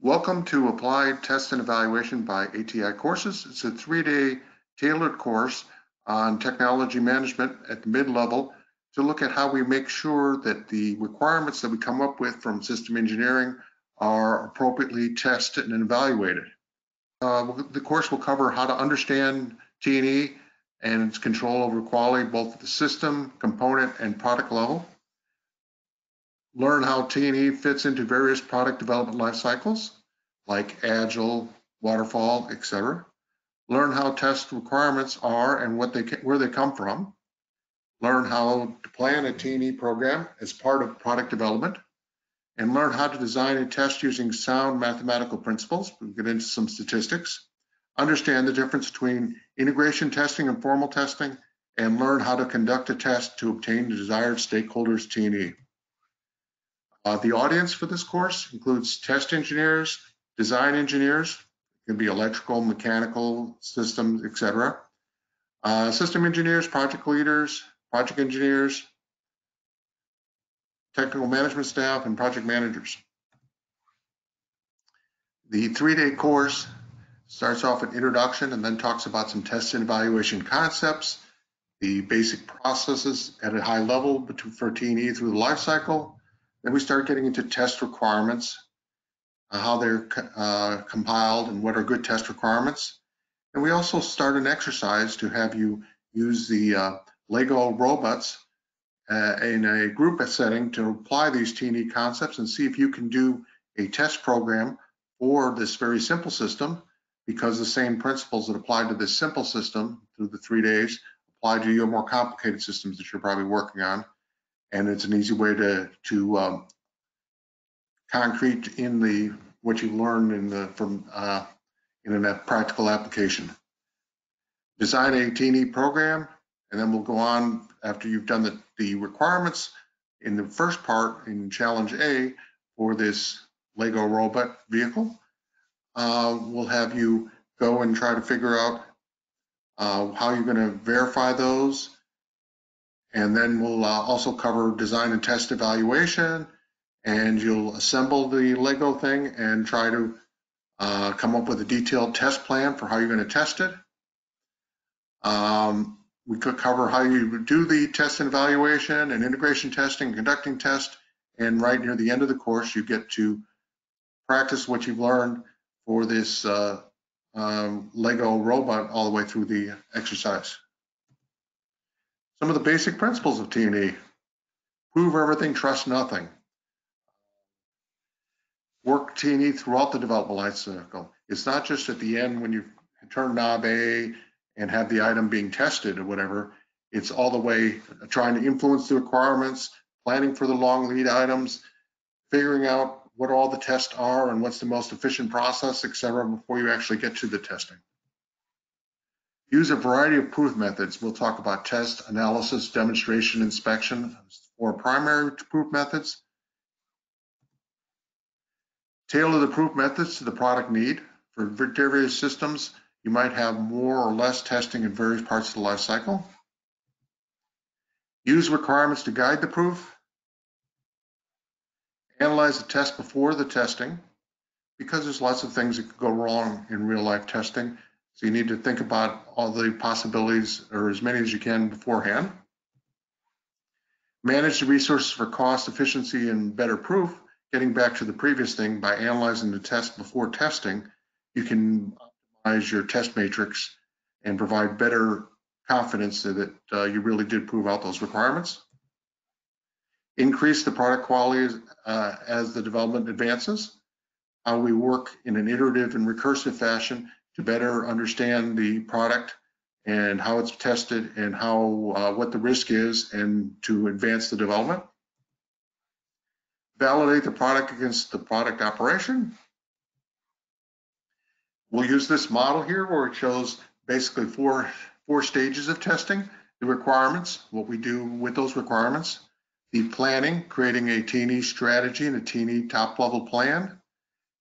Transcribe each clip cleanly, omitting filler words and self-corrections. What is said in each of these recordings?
Welcome to Applied Test and Evaluation by ATI Courses. It's a 3-day tailored course on technology management at the mid-level to look at how we make sure that the requirements that we come up with from system engineering are appropriately tested and evaluated. The course will cover how to understand T&E and its control over quality, both at the system, component, and product level. Learn how T&E fits into various product development life cycles, like Agile, Waterfall, etc. Learn how test requirements are and where they come from. Learn how to plan a T&E program as part of product development, and learn how to design a test using sound mathematical principles. We'll get into some statistics. Understand the difference between integration testing and formal testing, and learn how to conduct a test to obtain the desired stakeholders T&E. The audience for this course includes test engineers, design engineers, it can be electrical, mechanical, systems, etc. System engineers, project leaders, project engineers, technical management staff, and project managers. The 3-day course starts off with introduction and then talks about some test and evaluation concepts, the basic processes at a high level for T&E through the life cycle. Then we start getting into test requirements, how they're compiled and what are good test requirements. And we also start an exercise to have you use the Lego robots in a group setting to apply these T&E concepts and see if you can do a test program for this very simple system, because the same principles that apply to this simple system through the 3 days apply to your more complicated systems that you're probably working on. And it's an easy way to concrete in what you learned in a practical application. Design a T&E program, and then we'll go on after you've done the requirements in the first part in Challenge A for this Lego robot vehicle. We'll have you go and try to figure out how you're going to verify those. And then we'll also cover design and test evaluation, and you'll assemble the Lego thing and try to come up with a detailed test plan for how you're going to test it. We could cover how you do the test and evaluation and integration testing, conducting test, and right near the end of the course, you get to practice what you've learned for this Lego robot all the way through the exercise. Some of the basic principles of T&E: prove everything, trust nothing. Work T&E throughout the development life cycle. It's not just at the end when you turn knob A and have the item being tested or whatever. It's all the way trying to influence the requirements, planning for the long lead items, figuring out what all the tests are and what's the most efficient process, etc., before you actually get to the testing. Use a variety of proof methods. We'll talk about test, analysis, demonstration, inspection, or primary proof methods. Tailor the proof methods to the product need. For various systems, you might have more or less testing in various parts of the life cycle. Use requirements to guide the proof. Analyze the test before the testing, because there's lots of things that could go wrong in real life testing. So you need to think about all the possibilities, or as many as you can beforehand. Manage the resources for cost, efficiency, and better proof. Getting back to the previous thing, by analyzing the test before testing, you can optimize your test matrix and provide better confidence that you really did prove out those requirements. Increase the product quality as the development advances. How we work in an iterative and recursive fashion to better understand the product and how it's tested and what the risk is, and to advance the development. Validate the product against the product operation. We'll use this model here where it shows basically four stages of testing: the requirements, what we do with those requirements; the planning, creating a T&E strategy and a T&E top-level plan;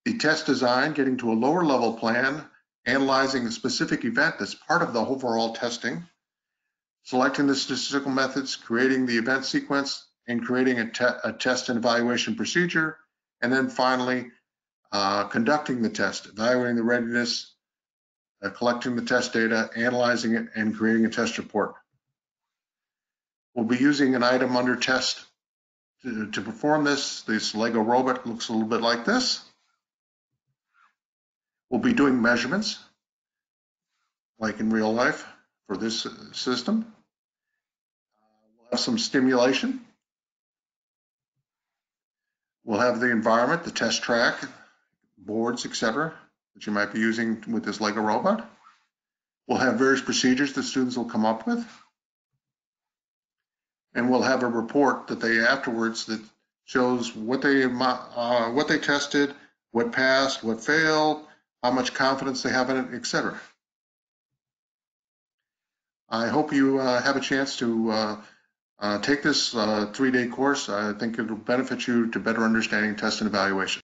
the test design, getting to a lower-level plan, analyzing a specific event that's part of the overall testing; selecting the statistical methods, creating the event sequence, and creating a test and evaluation procedure; and then finally conducting the test, evaluating the readiness, collecting the test data, analyzing it, and creating a test report. We'll be using an item under test to perform this. This Lego robot looks a little bit like this. We'll be doing measurements, like in real life, for this system. We'll have some stimulation. We'll have the environment, the test track, boards, etc., that you might be using with this Lego robot. We'll have various procedures that students will come up with. And we'll have a report that they afterwards that shows what they tested, what passed, what failed, how much confidence they have in it, etc. I hope you have a chance to take this 3-day course. I think it'll benefit you to better understanding test and evaluation.